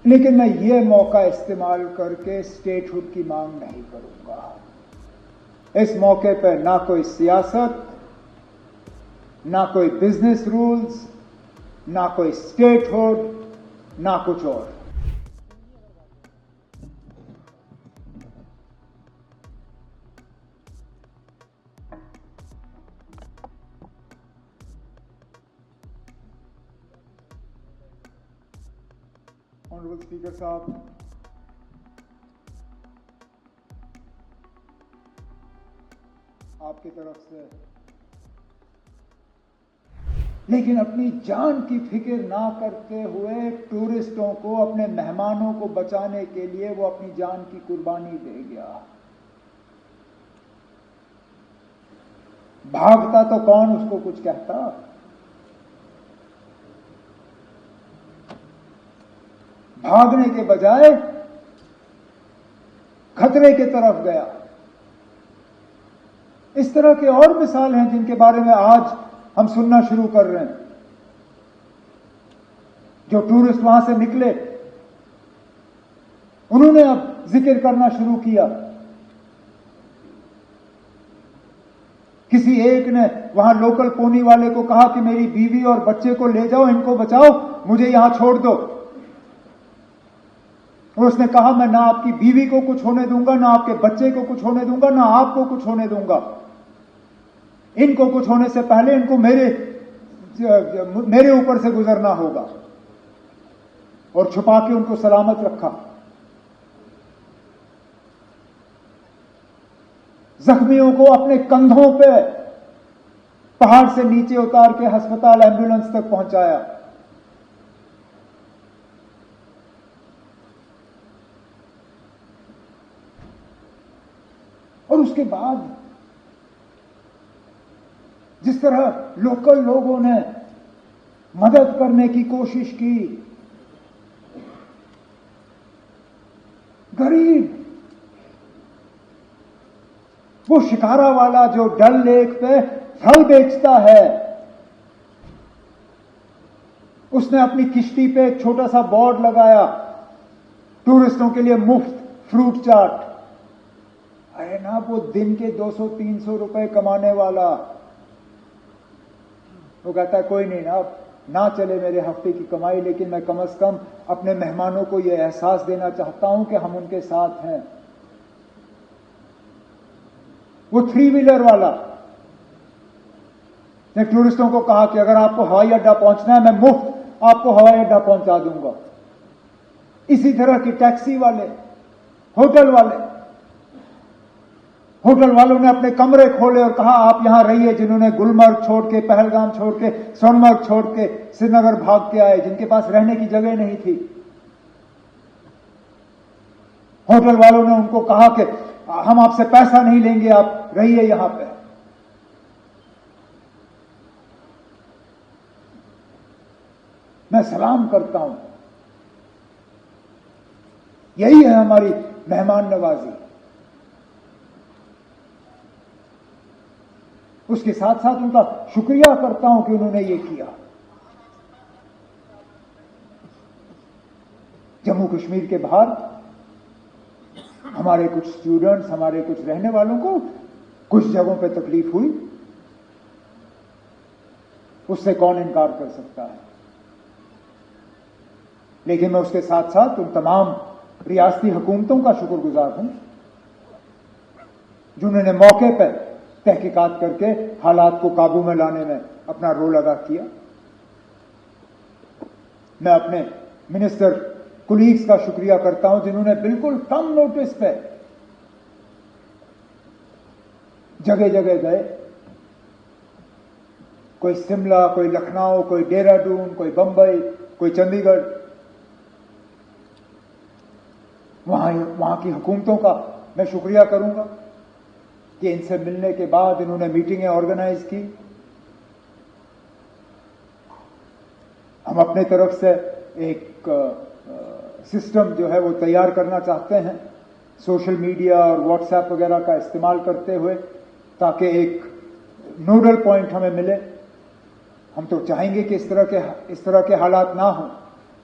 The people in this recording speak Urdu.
لیکن میں یہ موقع استعمال کر کے اسٹیٹ ہوڈ کی مانگ نہیں کروں گا. اس موقع پہ نہ کوئی سیاست، نہ کوئی بزنس رولز، نہ کوئی اسٹیٹ ہوڈ، نہ کچھ اور. آنریبل اسپیکر صاحب، آپ کی طرف سے لیکن اپنی جان کی فکر نہ کرتے ہوئے ٹورسٹوں کو، اپنے مہمانوں کو بچانے کے لیے وہ اپنی جان کی قربانی دے گیا. بھاگتا تو کون اس کو کچھ کہتا؟ بھاگنے کے بجائے خطرے کی طرف گیا. اس طرح کے اور مثال ہیں جن کے بارے میں آج ہم سننا شروع کر رہے ہیں. جو ٹورسٹ وہاں سے نکلے انہوں نے اب ذکر کرنا شروع کیا. کسی ایک نے وہاں لوکل پونی والے کو کہا کہ میری بیوی اور بچے کو لے جاؤ، ان کو بچاؤ، مجھے یہاں چھوڑ دو. اور اس نے کہا میں نہ آپ کی بیوی کو کچھ ہونے دوں گا، نہ آپ کے بچے کو کچھ ہونے دوں گا، نہ آپ کو کچھ ہونے دوں گا. ان کو کچھ ہونے سے پہلے ان کو میرے اوپر سے گزرنا ہوگا. اور چھپا کے ان کو سلامت رکھا. زخمیوں کو اپنے کندھوں پہ پہاڑ سے نیچے اتار کے ہسپتال ایمبولینس تک پہنچایا. اور اس کے بعد جس طرح لوکل لوگوں نے مدد کرنے کی کوشش کی، غریب وہ شکارا والا جو ڈل لیک پہ پھل بیچتا ہے، اس نے اپنی کشتی پہ ایک چھوٹا سا بورڈ لگایا، ٹورسٹوں کے لیے مفت فروٹ چاٹ. ہے نا وہ دن کے 200-300 روپے کمانے والا، وہ کہتا ہے کوئی نہیں نا، نہ چلے میرے ہفتے کی کمائی، لیکن میں کم از کم اپنے مہمانوں کو یہ احساس دینا چاہتا ہوں کہ ہم ان کے ساتھ ہیں. وہ 3 ویلر والا نے ٹورسٹوں کو کہا کہ اگر آپ کو ہوائی اڈہ پہنچنا ہے میں مفت آپ کو ہوائی اڈہ پہنچا دوں گا. اسی طرح کی ٹیکسی والے، ہوٹل والوں نے اپنے کمرے کھولے اور کہا آپ یہاں رہیے. جنہوں نے گلمرگ چھوڑ کے، پہلگام چھوڑ کے، سونمرگ چھوڑ کے سری نگر بھاگ کے آئے، جن کے پاس رہنے کی جگہ نہیں تھی، ہوٹل والوں نے ان کو کہا کہ ہم آپ سے پیسہ نہیں لیں گے، آپ رہیے یہاں پہ. میں سلام کرتا ہوں. یہی ہے ہماری مہمان نوازی. اس کے ساتھ ساتھ ان کا شکریہ کرتا ہوں کہ انہوں نے یہ کیا. جموں کشمیر کے باہر ہمارے کچھ اسٹوڈنٹس، ہمارے کچھ رہنے والوں کو کچھ جگہوں پہ تکلیف ہوئی، اس سے کون انکار کر سکتا ہے. لیکن میں اس کے ساتھ ساتھ ان تمام ریاستی حکومتوں کا شکر گزار ہوں جنہوں نے موقع پہ تحقیقات کر کے حالات کو قابو میں لانے میں اپنا رول ادا کیا. میں اپنے منسٹر کولیگز کا شکریہ کرتا ہوں جنہوں نے بالکل کم نوٹس پہ جگہ جگہ گئے. کوئی شملہ، کوئی لکھنؤ، کوئی دہرادون، کوئی بمبئی، کوئی چنڈی گڑھ. وہاں کی حکومتوں کا میں شکریہ کروں گا کہ ان سے ملنے کے بعد انہوں نے میٹنگیں آرگنائز کی. ہم اپنے طرف سے ایک سسٹم جو ہے وہ تیار کرنا چاہتے ہیں سوشل میڈیا اور واٹس ایپ وغیرہ کا استعمال کرتے ہوئے، تاکہ ایک نوڈل پوائنٹ ہمیں ملے. ہم تو چاہیں گے کہ اس طرح کے حالات نہ ہوں،